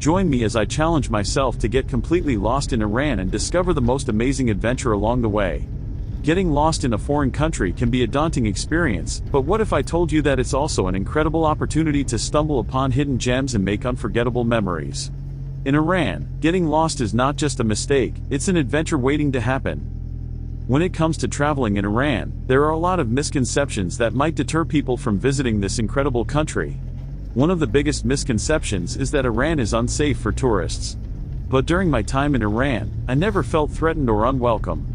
Join me as I challenge myself to get completely lost in Iran and discover the most amazing adventure along the way. Getting lost in a foreign country can be a daunting experience, but what if I told you that it's also an incredible opportunity to stumble upon hidden gems and make unforgettable memories? In Iran, getting lost is not just a mistake, it's an adventure waiting to happen. When it comes to traveling in Iran, there are a lot of misconceptions that might deter people from visiting this incredible country. One of the biggest misconceptions is that Iran is unsafe for tourists. But during my time in Iran, I never felt threatened or unwelcome.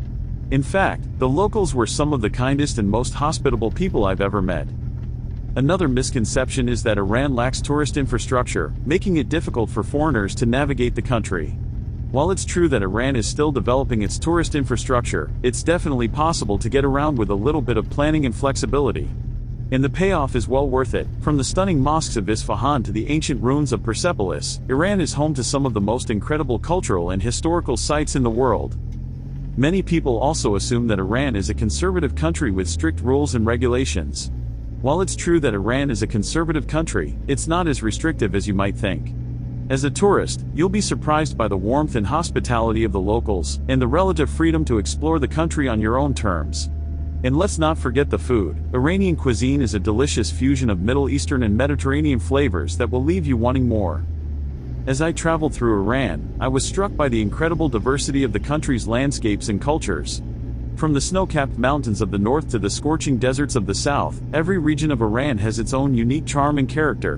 In fact, the locals were some of the kindest and most hospitable people I've ever met. Another misconception is that Iran lacks tourist infrastructure, making it difficult for foreigners to navigate the country. While it's true that Iran is still developing its tourist infrastructure, it's definitely possible to get around with a little bit of planning and flexibility. And the payoff is well worth it. From the stunning mosques of Isfahan to the ancient ruins of Persepolis, Iran is home to some of the most incredible cultural and historical sites in the world. Many people also assume that Iran is a conservative country with strict rules and regulations. While it's true that Iran is a conservative country, it's not as restrictive as you might think. As a tourist, you'll be surprised by the warmth and hospitality of the locals, and the relative freedom to explore the country on your own terms. And let's not forget the food. Iranian cuisine is a delicious fusion of Middle Eastern and Mediterranean flavors that will leave you wanting more. As I traveled through Iran, I was struck by the incredible diversity of the country's landscapes and cultures. From the snow-capped mountains of the north to the scorching deserts of the south, every region of Iran has its own unique charm and character.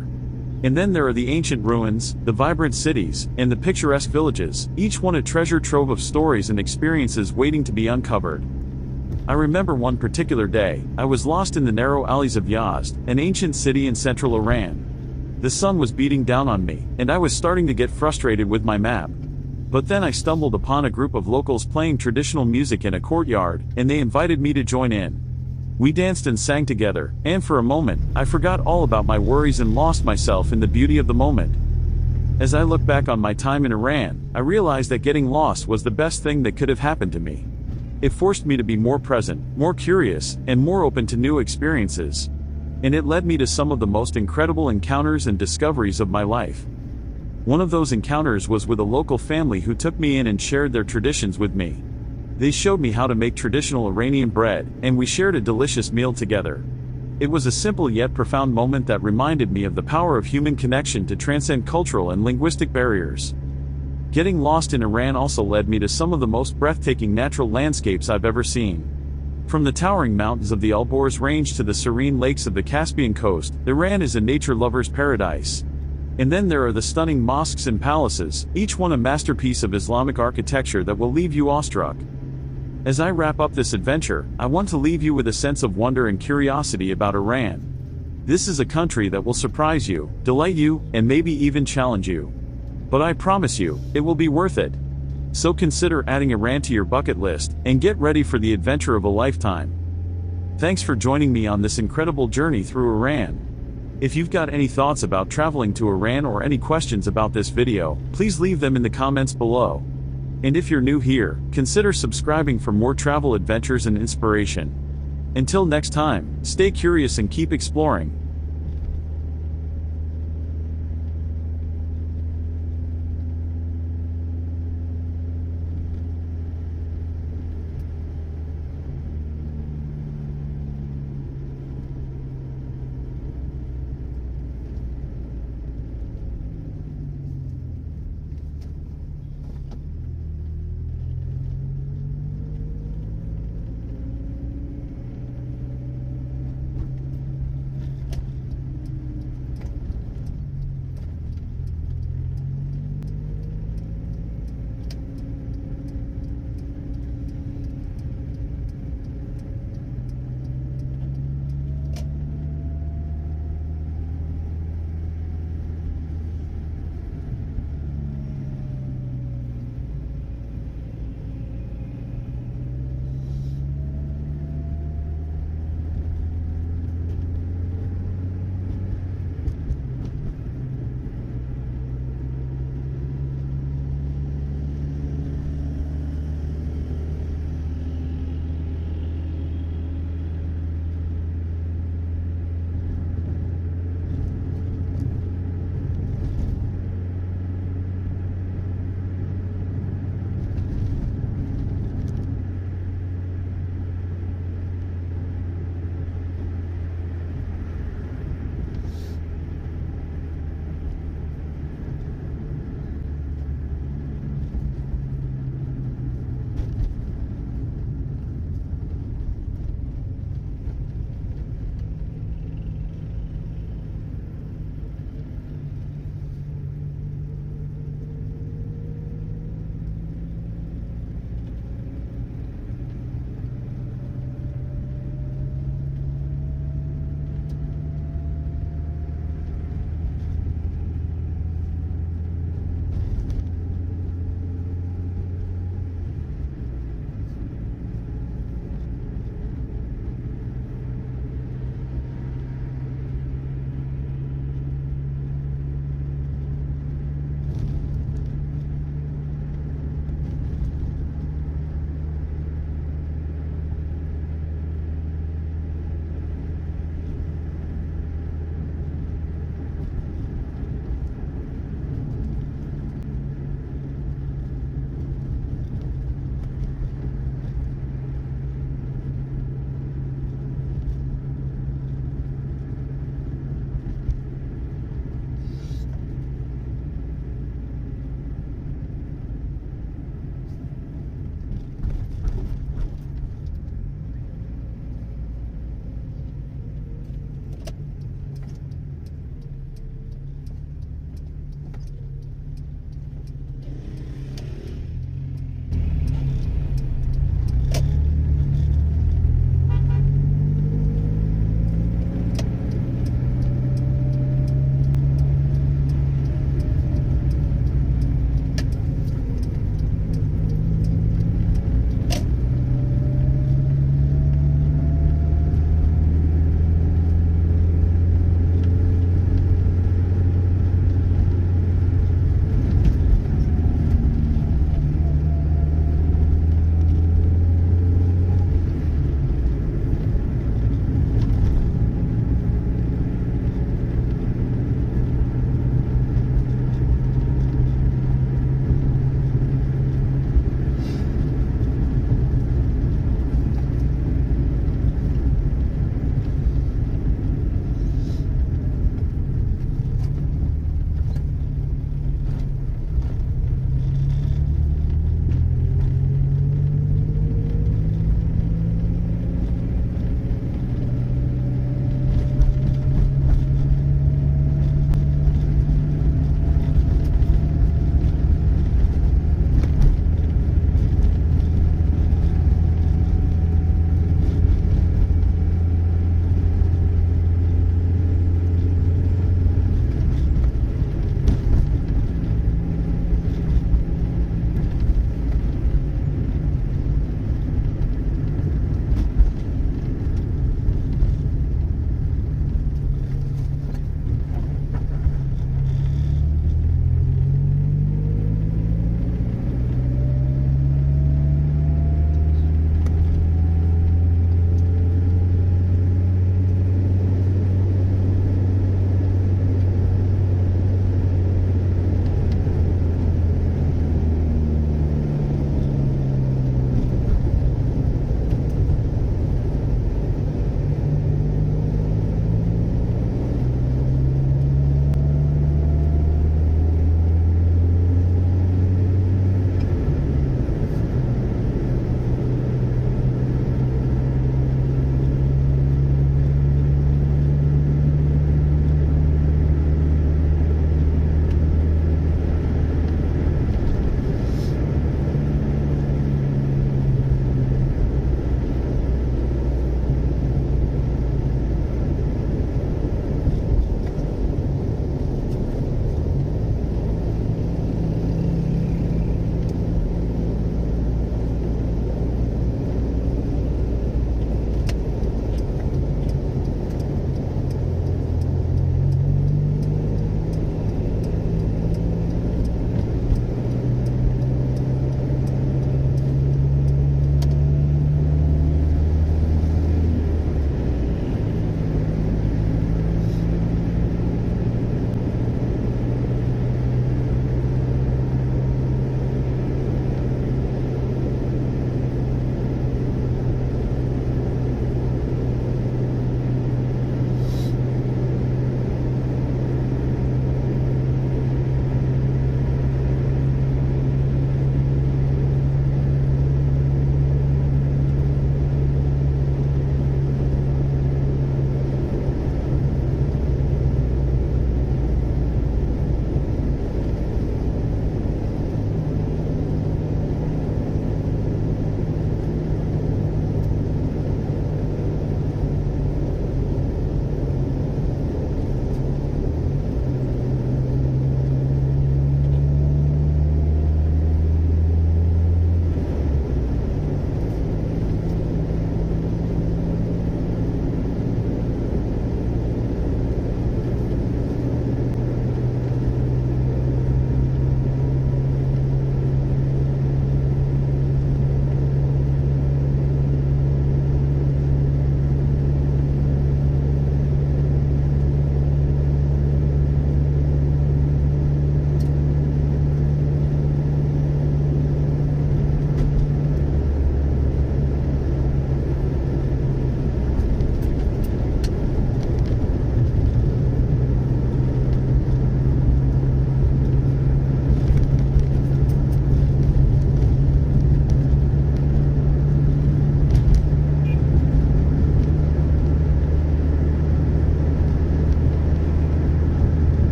And then there are the ancient ruins, the vibrant cities, and the picturesque villages, each one a treasure trove of stories and experiences waiting to be uncovered. I remember one particular day, I was lost in the narrow alleys of Yazd, an ancient city in central Iran. The sun was beating down on me, and I was starting to get frustrated with my map. But then I stumbled upon a group of locals playing traditional music in a courtyard, and they invited me to join in. We danced and sang together, and for a moment, I forgot all about my worries and lost myself in the beauty of the moment. As I look back on my time in Iran, I realized that getting lost was the best thing that could have happened to me. It forced me to be more present, more curious, and more open to new experiences. And it led me to some of the most incredible encounters and discoveries of my life. One of those encounters was with a local family who took me in and shared their traditions with me. They showed me how to make traditional Iranian bread, and we shared a delicious meal together. It was a simple yet profound moment that reminded me of the power of human connection to transcend cultural and linguistic barriers. Getting lost in Iran also led me to some of the most breathtaking natural landscapes I've ever seen. From the towering mountains of the Alborz Range to the serene lakes of the Caspian coast, Iran is a nature lover's paradise. And then there are the stunning mosques and palaces, each one a masterpiece of Islamic architecture that will leave you awestruck. As I wrap up this adventure, I want to leave you with a sense of wonder and curiosity about Iran. This is a country that will surprise you, delight you, and maybe even challenge you. But I promise you, it will be worth it. So consider adding Iran to your bucket list, and get ready for the adventure of a lifetime. Thanks for joining me on this incredible journey through Iran. If you've got any thoughts about traveling to Iran or any questions about this video, please leave them in the comments below. And if you're new here, consider subscribing for more travel adventures and inspiration. Until next time, stay curious and keep exploring.